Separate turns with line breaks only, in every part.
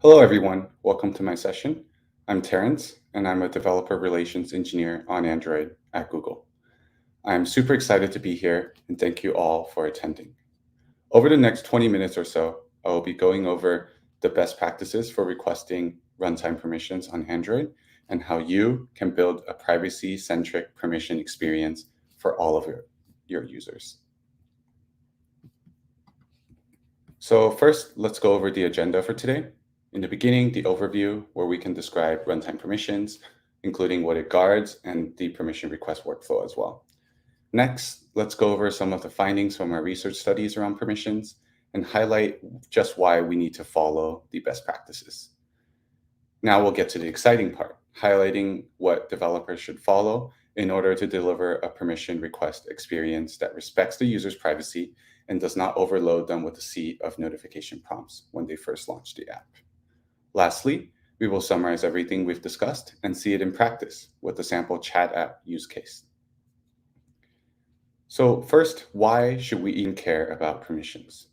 Hello, everyone. Welcome to my session. I'm Terence, and I'm a developer relations engineer on Android at Google. I'm super excited to be here, and thank you all for attending. Over the next 20 minutes or so, I will be going over the best practices for requesting runtime permissions on Android and how you can build a privacy-centric permission experience for all of your users. So first, let's go over the agenda for today. In the beginning, the overview, where we can describe runtime permissions, including what it guards and the permission request workflow as well. Next, let's go over some of the findings from our research studies around permissions and highlight just why we need to follow the best practices. Now we'll get to the exciting part, highlighting what developers should follow in order to deliver a permission request experience that respects the user's privacy and does not overload them with a sea of notification prompts when they first launch the app. Lastly, we will summarize everything we've discussed and see it in practice with the sample chat app use case. So first, why should we even care about permissions?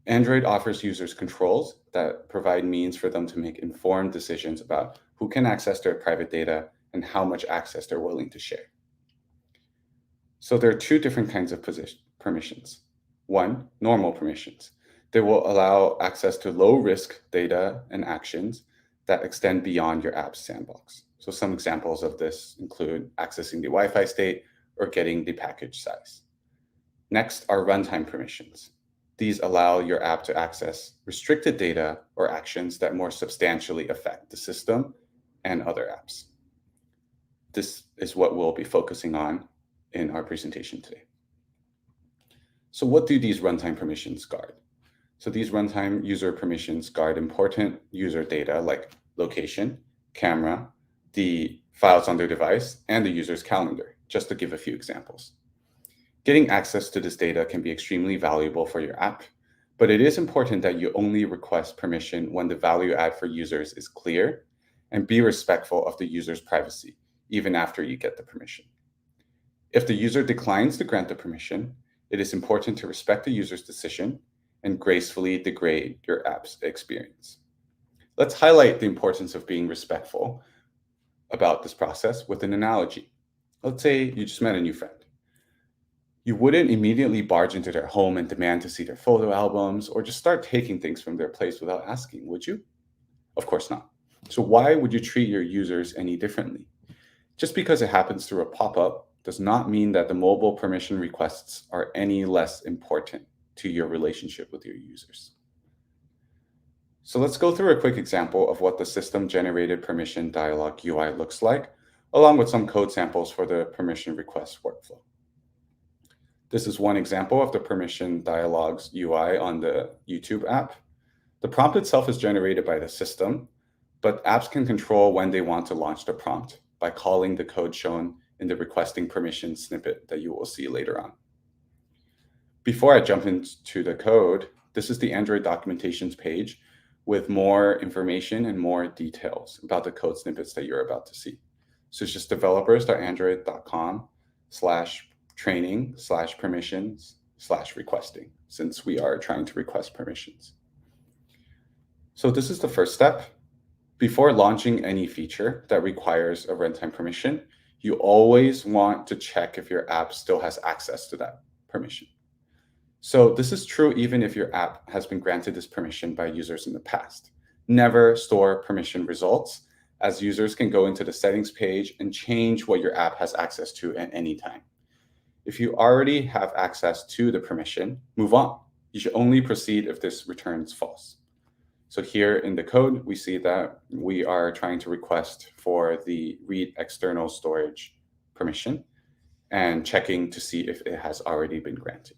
Android offers users controls that provide means for them to make informed decisions about who can access their private data and how much access they're willing to share. So there are two different kinds of permissions. One, normal permissions. They will allow access to low-risk data and actions that extend beyond your app's sandbox. So some examples of this include accessing the Wi-Fi state or getting the package size. Next are runtime permissions. These allow your app to access restricted data or actions that more substantially affect the system and other apps. This is what we'll be focusing on in our presentation today. So what do these runtime permissions guard? So these runtime user permissions guard important user data like location, camera, the files on their device, and the user's calendar, just to give a few examples. Getting access to this data can be extremely valuable for your app, but it is important that you only request permission when the value add for users is clear and be respectful of the user's privacy, even after you get the permission. If the user declines to grant the permission, it is important to respect the user's decision and gracefully degrade your app's experience. Let's highlight the importance of being respectful about this process with an analogy. Let's say you just met a new friend. You wouldn't immediately barge into their home and demand to see their photo albums or just start taking things from their place without asking, would you? Of course not. So why would you treat your users any differently? Just because it happens through a pop-up does not mean that the mobile permission requests are any less important to your relationship with your users. So let's go through a quick example of what the system-generated permission dialog UI looks like, along with some code samples for the permission request workflow. This is one example of the permission dialogs UI on the YouTube app. The prompt itself is generated by the system, but apps can control when they want to launch the prompt by calling the code shown in the requesting permission snippet that you will see later on. Before I jump into the code, this is the Android documentations page with more information and more details about the code snippets that you're about to see. So it's just developers.android.com/training/permissions/requesting, since we are trying to request permissions. So this is the first step. Before launching any feature that requires a runtime permission, you always want to check if your app still has access to that permission. So this is true even if your app has been granted this permission by users in the past. Never store permission results, as users can go into the settings page and change what your app has access to at any time. If you already have access to the permission, move on. You should only proceed if this returns false. So here in the code, we see that we are trying to request for the read external storage permission and checking to see if it has already been granted.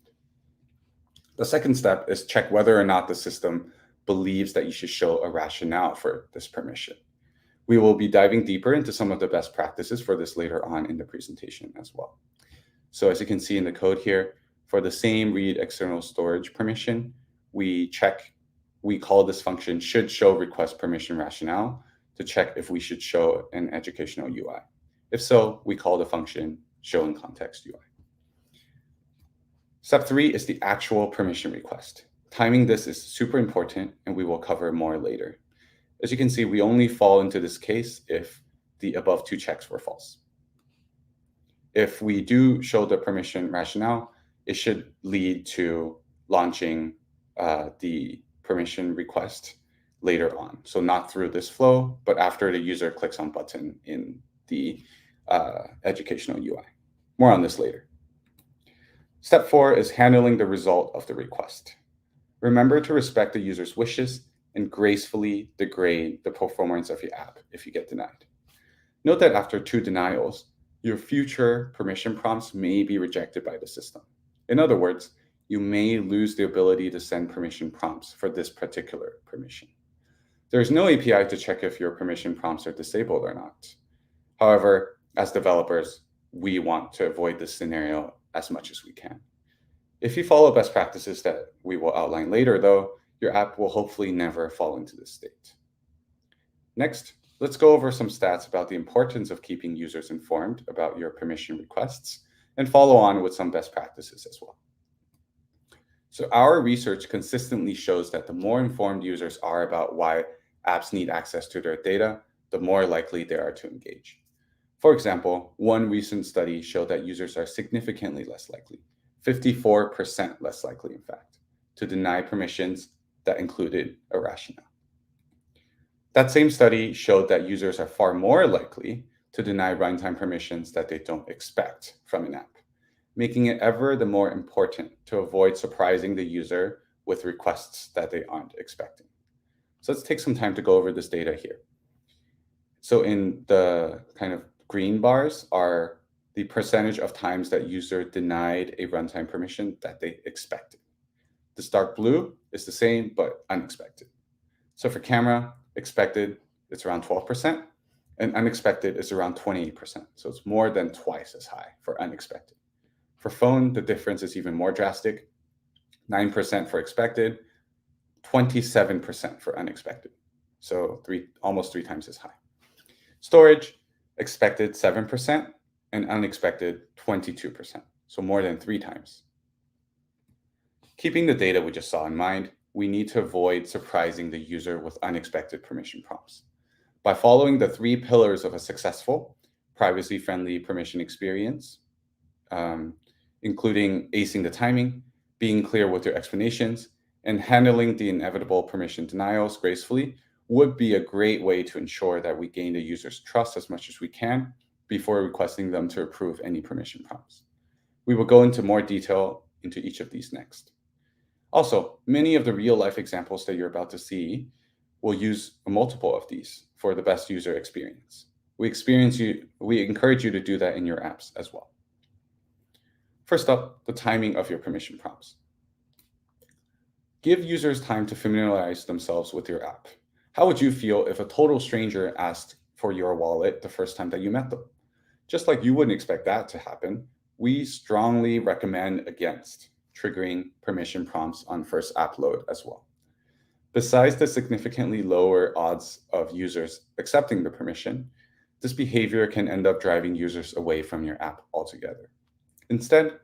The second step is check whether or not the system believes that you should show a rationale for this permission. We will be diving deeper into some of the best practices for this later on in the presentation as well. So as you can see in the code here, for the same read external storage permission, we call this function should show request permission rationale to check if we should show an educational UI. If so, we call the function show in context UI. Step 3 is the actual permission request. Timing this is super important, and we will cover more later. As you can see, we only fall into this case if the above two checks were false. If we do show the permission rationale, it should lead to launching the permission request later on. So not through this flow, but after the user clicks on button in the educational UI. More on this later. Step 4 is handling the result of the request. Remember to respect the user's wishes and gracefully degrade the performance of your app if you get denied. Note that after 2 denials, your future permission prompts may be rejected by the system. In other words, you may lose the ability to send permission prompts for this particular permission. There is no API to check if your permission prompts are disabled or not. However, as developers, we want to avoid this scenario as much as we can. If you follow best practices that we will outline later, though, your app will hopefully never fall into this state. Next, let's go over some stats about the importance of keeping users informed about your permission requests and follow on with some best practices as well. So our research consistently shows that the more informed users are about why apps need access to their data, the more likely they are to engage. For example, one recent study showed that users are significantly less likely, 54% less likely, in fact, to deny permissions that included a rationale. That same study showed that users are far more likely to deny runtime permissions that they don't expect from an app, making it ever the more important to avoid surprising the user with requests that they aren't expecting. So let's take some time to go over this data here. So in the kind of green bars are the percentage of times that user denied a runtime permission that they expected. This dark blue is the same, but unexpected. So for camera, expected, it's around 12%, and unexpected is around 28%. So it's more than twice as high for unexpected. For phone, the difference is even more drastic, 9% for expected, 27% for unexpected. So almost three times as high. Storage, expected 7%, and unexpected 22%. So more than 3 times. Keeping the data we just saw in mind, we need to avoid surprising the user with unexpected permission prompts. By following the 3 pillars of a successful, privacy-friendly permission experience, including acing the timing, being clear with your explanations, and handling the inevitable permission denials gracefully, would be a great way to ensure that we gain the user's trust as much as we can before requesting them to approve any permission prompts. We will go into more detail into each of these next. Also, many of the real-life examples that you're about to see will use a multiple of these for the best user experience. We encourage you to do that in your apps as well. First up, the timing of your permission prompts. Give users time to familiarize themselves with your app. How would you feel if a total stranger asked for your wallet the first time that you met them? Just like you wouldn't expect that to happen, we strongly recommend against triggering permission prompts on first app load as well. Besides the significantly lower odds of users accepting the permission, this behavior can end up driving users away from your app altogether. Instead,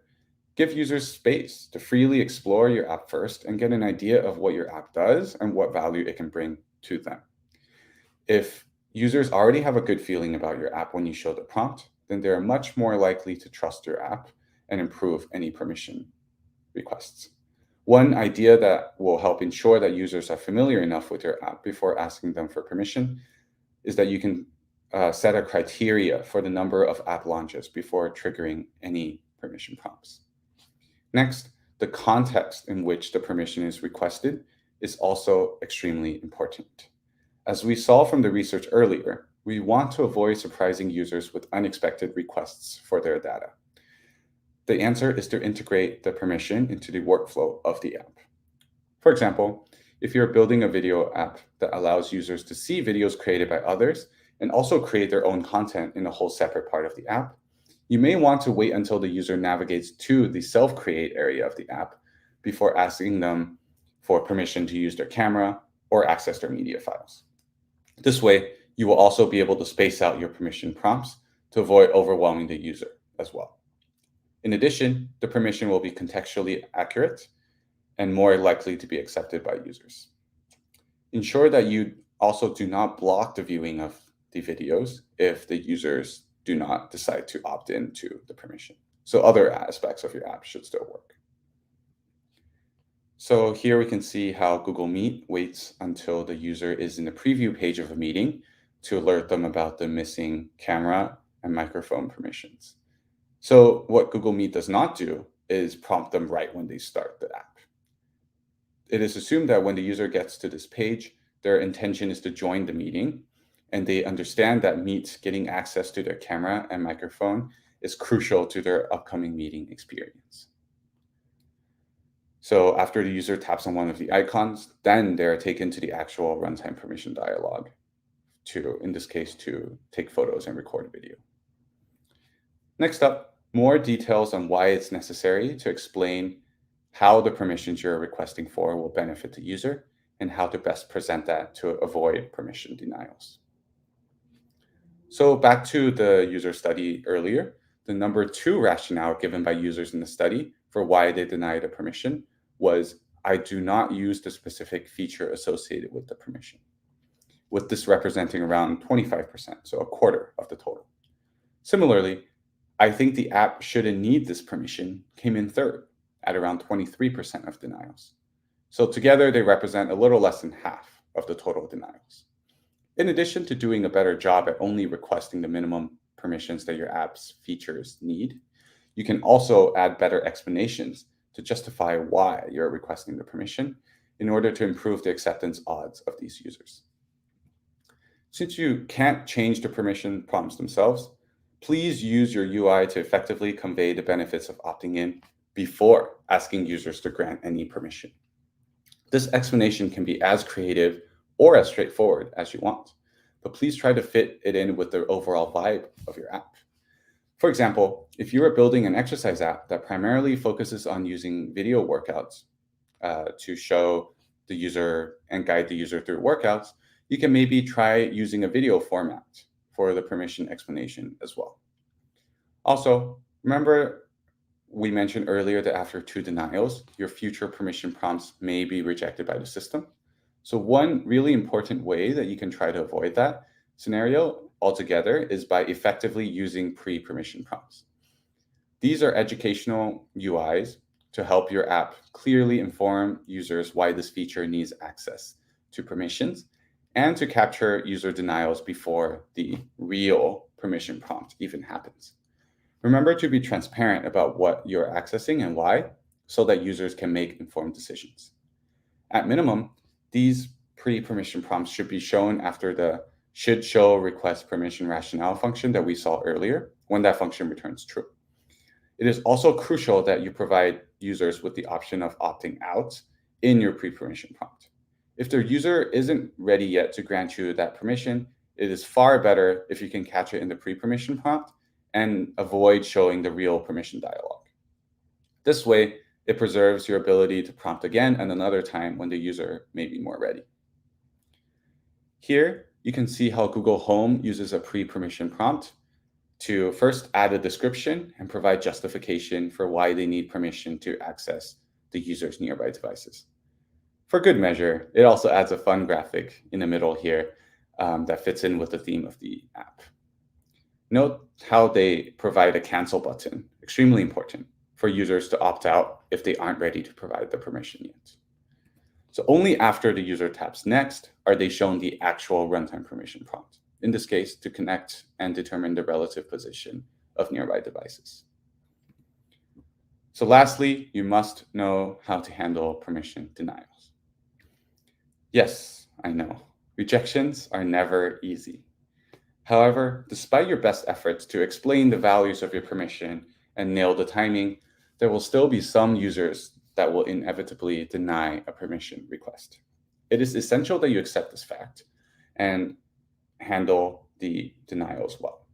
give users space to freely explore your app first and get an idea of what your app does and what value it can bring to them. If users already have a good feeling about your app when you show the prompt, then they are much more likely to trust your app and improve any permission requests. One idea that will help ensure that users are familiar enough with your app before asking them for permission is that you can set a criteria for the number of app launches before triggering any permission prompts. Next, the context in which the permission is requested is also extremely important. As we saw from the research earlier, we want to avoid surprising users with unexpected requests for their data. The answer is to integrate the permission into the workflow of the app. For example, if you're building a video app that allows users to see videos created by others and also create their own content in a whole separate part of the app, you may want to wait until the user navigates to the self-create area of the app before asking them for permission to use their camera or access their media files. This way, you will also be able to space out your permission prompts to avoid overwhelming the user as well. In addition, the permission will be contextually accurate and more likely to be accepted by users. Ensure that you Also, do not block the viewing of the videos if the users do not decide to opt into the permission. So other aspects of your app should still work. So here we can see how Google Meet waits until the user is in the preview page of a meeting to alert them about the missing camera and microphone permissions. So what Google Meet does not do is prompt them right when they start the app. It is assumed that when the user gets to this page, their intention is to join the meeting, and they understand that Meet getting access to their camera and microphone is crucial to their upcoming meeting experience. So after the user taps on one of the icons, then they're taken to the actual runtime permission dialog to, in this case, to take photos and record a video. Next up, more details on why it's necessary to explain how the permissions you're requesting for will benefit the user and how to best present that to avoid permission denials. So back to the user study earlier, the number 2 rationale given by users in the study for why they denied a permission was, I do not use the specific feature associated with the permission, with this representing around 25%, so a quarter of the total. Similarly, I think the app shouldn't need this permission came in third at around 23% of denials. So together they represent a little less than half of the total denials. In addition to doing a better job at only requesting the minimum permissions that your app's features need, you can also add better explanations to justify why you're requesting the permission in order to improve the acceptance odds of these users. Since you can't change the permission prompts themselves, please use your UI to effectively convey the benefits of opting in before asking users to grant any permission. This explanation can be as creative or as straightforward as you want, but please try to fit it in with the overall vibe of your app. For example, if you are building an exercise app that primarily focuses on using video workouts to show the user and guide the user through workouts, you can maybe try using a video format for the permission explanation as well. Also, remember we mentioned earlier that after 2 denials, your future permission prompts may be rejected by the system. So one really important way that you can try to avoid that scenario altogether is by effectively using pre-permission prompts. These are educational UIs to help your app clearly inform users why this feature needs access to permissions and to capture user denials before the real permission prompt even happens. Remember to be transparent about what you're accessing and why, so that users can make informed decisions. At minimum, these pre-permission prompts should be shown after the should show request permission rationale function that we saw earlier, when that function returns true. It is also crucial that you provide users with the option of opting out in your pre-permission prompt. If their user isn't ready yet to grant you that permission, it is far better if you can catch it in the pre-permission prompt and avoid showing the real permission dialog. This way, it preserves your ability to prompt again and another time when the user may be more ready. Here, you can see how Google Home uses a pre-permission prompt to first add a description and provide justification for why they need permission to access the user's nearby devices. For good measure, it also adds a fun graphic in the middle here that fits in with the theme of the app. Note how they provide a cancel button, extremely important, for users to opt out if they aren't ready to provide the permission yet. So only after the user taps next are they shown the actual runtime permission prompt, in this case, to connect and determine the relative position of nearby devices. So lastly, you must know how to handle permission denials. Yes, I know, rejections are never easy. However, despite your best efforts to explain the values of your permission and nail the timing, there will still be some users that will inevitably deny a permission request. It is essential that you accept this fact and handle the denials well.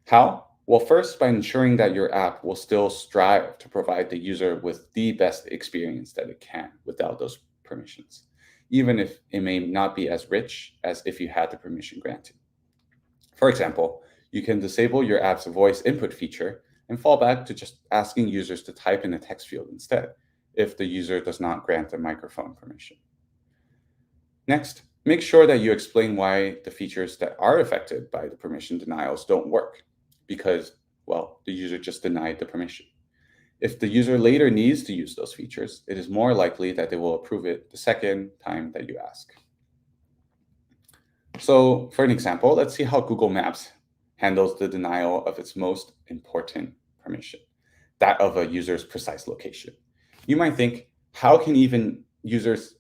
How? Well, first, by ensuring that your app will still strive to provide the user with the best experience that it can without those permissions, even if it may not be as rich as if you had the permission granted. For example, you can disable your app's voice input feature and fall back to just asking users to type in a text field instead, if the user does not grant a microphone permission. Next, Make sure that you explain why the features that are affected by the permission denials don't work because, well, the user just denied the permission. If the user later needs to use those features, it is more likely that they will approve it the second time that you ask. So for an example, let's see how Google Maps handles the denial of its most important permission, that of a user's precise location. You might think, how can users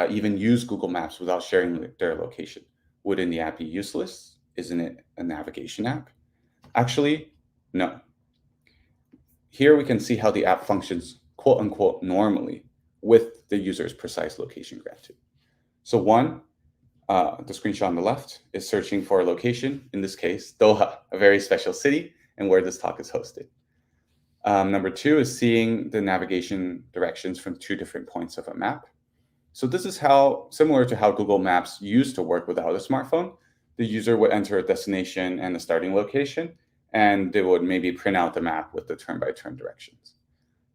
even use Google Maps without sharing their location? Wouldn't the app be useless? Isn't it a navigation app? Actually, no. Here we can see how the app functions quote unquote normally with the user's precise location granted. So one, the screenshot on the left is searching for a location, in this case, Doha, a very special city and where this talk is hosted. Number two is seeing the navigation directions from two different points of a map. So this is similar to how Google Maps used to work without a smartphone. The user would enter a destination and a starting location, and they would maybe print out the map with the turn-by-turn directions.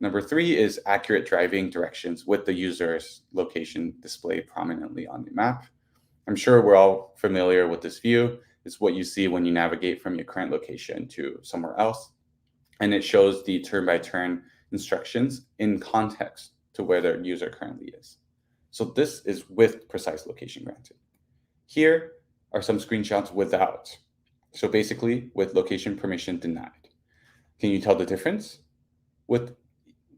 Number three is accurate driving directions with the user's location displayed prominently on the map. I'm sure we're all familiar with this view. It's what you see when you navigate from your current location to somewhere else. And it shows the turn-by-turn instructions in context to where the user currently is. So this is with precise location granted. Here are some screenshots without. So basically with location permission denied. Can you tell the difference? With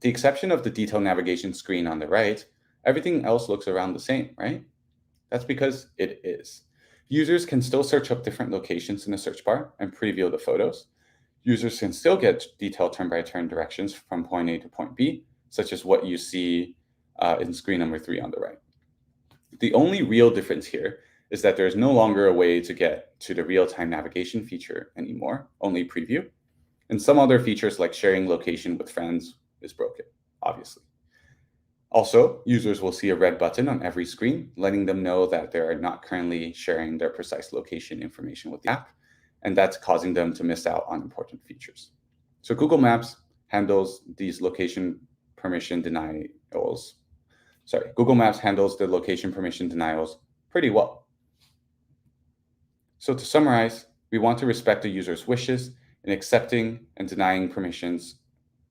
the exception of the detailed navigation screen on the right, everything else looks around the same, right? That's because it is. Users can still search up different locations in the search bar and preview the photos. Users can still get detailed turn-by-turn directions from point A to point B, such as what you see in screen number 3 on the right. The only real difference here is that there's no longer a way to get to the real-time navigation feature anymore, only preview. And some other features like sharing location with friends is broken, obviously. Also, users will see a red button on every screen, letting them know that they are not currently sharing their precise location information with the app, and that's causing them to miss out on important features. So Google Maps handles these location permission denials. Google Maps handles the location permission denials pretty well. So to summarize, we want to respect the user's wishes in accepting and denying permissions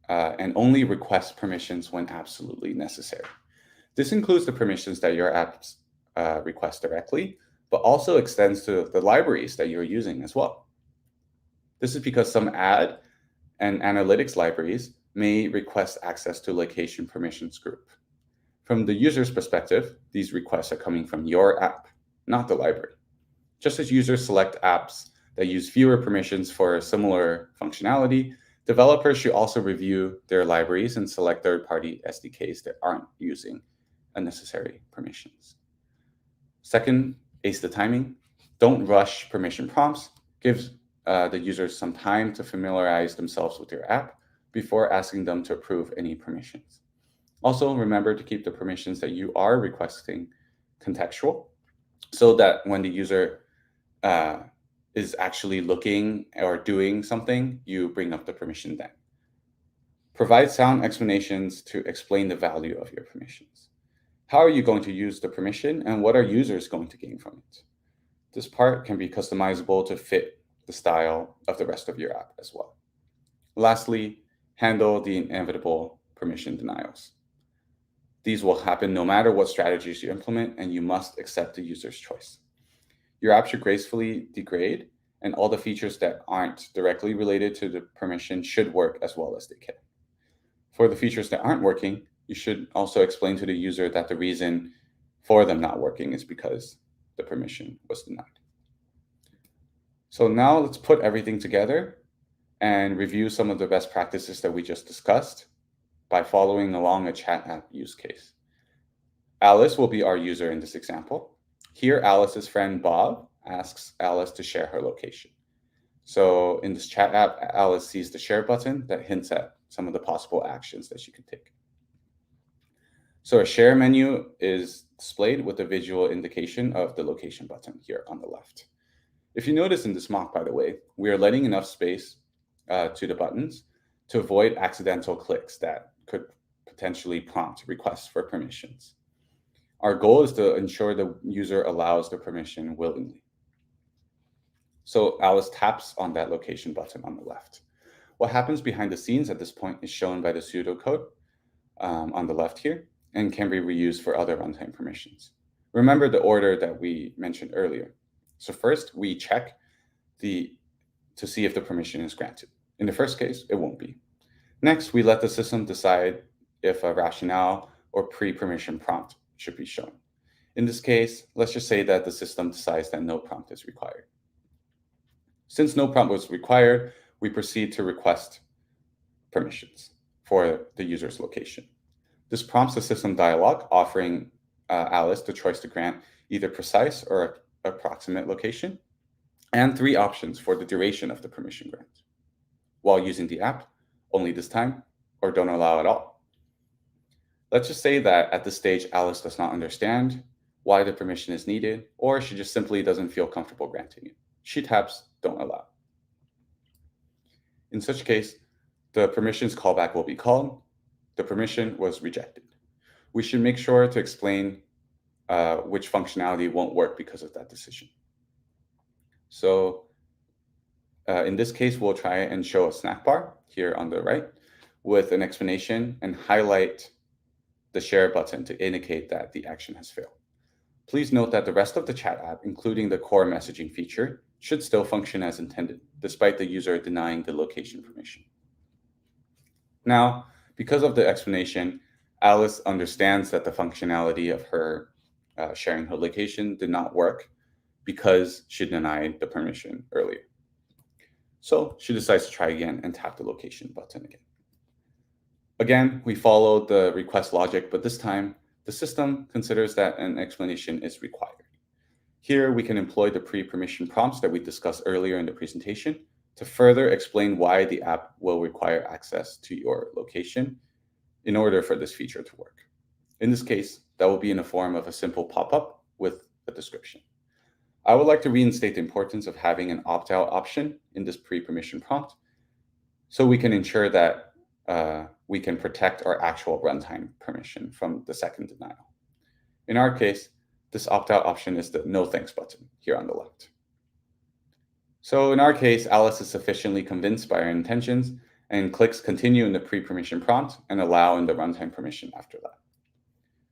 and only request permissions when absolutely necessary. This includes the permissions that your apps request directly, but also extends to the libraries that you're using as well. This is because some ad and analytics libraries may request access to location permissions group. From the user's perspective, these requests are coming from your app, not the library. Just as users select apps that use fewer permissions for similar functionality, developers should also review their libraries and select third-party SDKs that aren't using unnecessary permissions. Second, ace the timing. Don't rush permission prompts. Give the users some time to familiarize themselves with your app before asking them to approve any permissions. Also, remember to keep the permissions that you are requesting contextual so that when the user is actually looking or doing something, you bring up the permission then. Provide sound explanations to explain the value of your permissions. How are you going to use the permission and what are users going to gain from it? This part can be customizable to fit the style of the rest of your app as well. Lastly, handle the inevitable permission denials. These will happen no matter what strategies you implement, and you must accept the user's choice. Your app should gracefully degrade, and all the features that aren't directly related to the permission should work as well as they can. For the features that aren't working, you should also explain to the user that the reason for them not working is because the permission was denied. So now let's put everything together and review some of the best practices that we just discussed by following along a chat app use case. Alice will be our user in this example. Here, Alice's friend Bob asks Alice to share her location. So in this chat app, Alice sees the share button that hints at some of the possible actions that she could take. So a share menu is displayed with a visual indication of the location button here on the left. If you notice in this mock, by the way, we are letting enough space to the buttons to avoid accidental clicks that could potentially prompt requests for permissions. Our goal is to ensure the user allows the permission willingly. So Alice taps on that location button on the left. What happens behind the scenes at this point is shown by the pseudocode on the left here and can be reused for other runtime permissions. Remember the order that we mentioned earlier. So first, we check to see if the permission is granted. In the first case, it won't be. Next, we let the system decide if a rationale or pre-permission prompt should be shown. In this case, let's just say that the system decides that no prompt is required. Since no prompt was required, we proceed to request permissions for the user's location. This prompts the system dialog offering Alice the choice to grant either precise or approximate location, and 3 options for the duration of the permission grant. While using the app, only this time, or don't allow at all. Let's just say that at this stage, Alice does not understand why the permission is needed, or she just simply doesn't feel comfortable granting it. She taps don't allow. In such case, the permissions callback will be called. The permission was rejected. We should make sure to explain which functionality won't work because of that decision. So in this case, we'll try and show a snack bar here on the right with an explanation and highlight the share button to indicate that the action has failed. Please note that the rest of the chat app, including the core messaging feature, should still function as intended, despite the user denying the location permission. Now, because of the explanation, Alice understands that the functionality of her sharing her location did not work because she denied the permission earlier. So she decides to try again and tap the location button again. Again, we follow the request logic, but this time the system considers that an explanation is required. Here we can employ the pre-permission prompts that we discussed earlier in the presentation to further explain why the app will require access to your location in order for this feature to work. In this case, that will be in the form of a simple pop-up with a description. I would like to reinstate the importance of having an opt-out option in this pre-permission prompt so we can ensure that we can protect our actual runtime permission from the second denial. In our case, this opt-out option is the no thanks button here on the left. So in our case, Alice is sufficiently convinced by our intentions and clicks continue in the pre-permission prompt and allow in the runtime permission after that.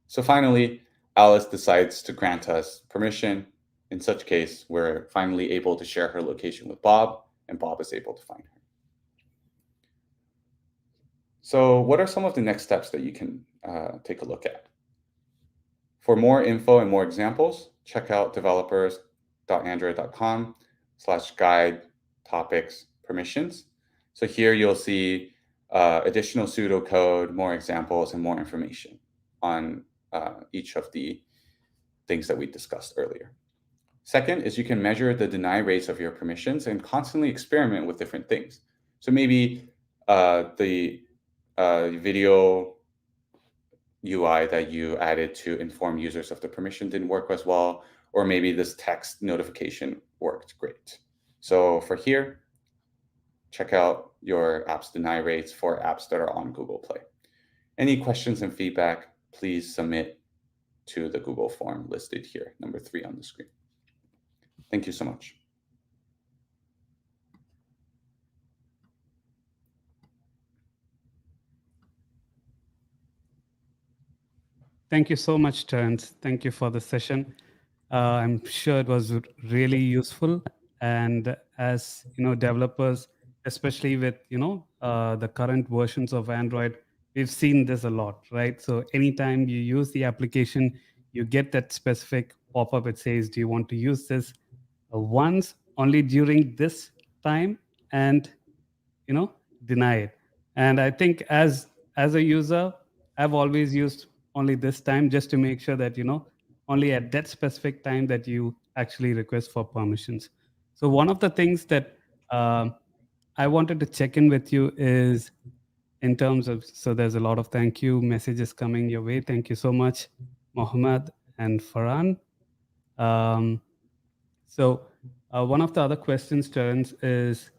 So finally, Alice decides to grant us permission. In such case, we're finally able to share her location with Bob, and Bob is able to find her. So what are some of the next steps that you can take a look at? For more info and more examples, check out developers.android.com/guide topics permissions. So here you'll see additional pseudocode, more examples, and more information on each of the things that we discussed earlier. Second is you can measure the deny rates of your permissions and constantly experiment with different things. So maybe the video UI that you added to inform users of the permission didn't work as well, or maybe this text notification worked great. So for here, check out your app's deny rates for apps that are on Google Play. Any questions and feedback, please submit to the Google form listed here, number 3 on the screen. Thank you so much.
Thank you so much, Terence. Thank you for the session. I'm sure it was really useful. And as you know, developers, especially with the current versions of Android, we've seen this a lot, right? So anytime you use the application, you get that specific pop-up. It says, "Do you want to use this once, only during this time?" And deny it. And I think as a user, I've always used only this time just to make sure that only at that specific time that you actually request for permissions. So one of the things that I wanted to check in with you is in terms of, so there's a lot of thank you messages coming your way. Thank you so much, Mohammed and Farhan. So one of the other questions, Terence, is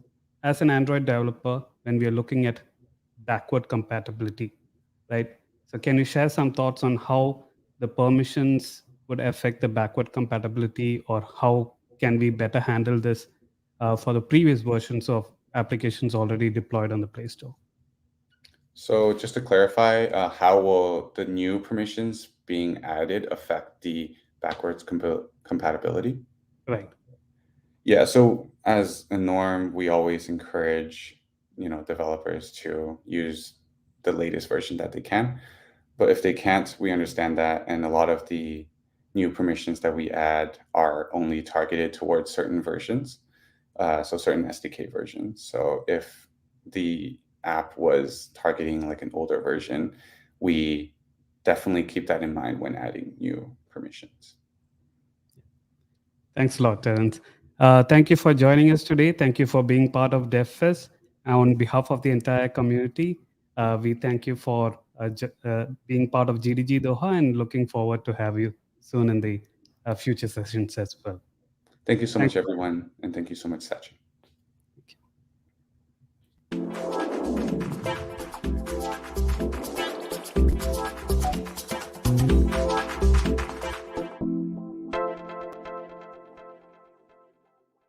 as an Android developer, when we are looking at backward compatibility, right? So can you share some thoughts on how the permissions would affect the backward compatibility, or how can we better handle this for the previous versions of applications already deployed on the Play Store?
So just to clarify, how will the new permissions being added affect the backwards compatibility?
Right.
Yeah, so as a norm, we always encourage, developers to use the latest version that they can. But if they can't, we understand that. And a lot of the new permissions that we add are only targeted towards certain versions, so certain SDK versions. So if the app was targeting like an older version, we definitely keep that in mind when adding new permissions.
Thanks a lot, Terence. Thank you for joining us today. Thank you for being part of DevFest. On behalf of the entire community, we thank you for being part of GDG Doha, and looking forward to have you soon in the future sessions as well.
Thank you so
Thank
much, everyone. And thank you so much, Sachin.
you.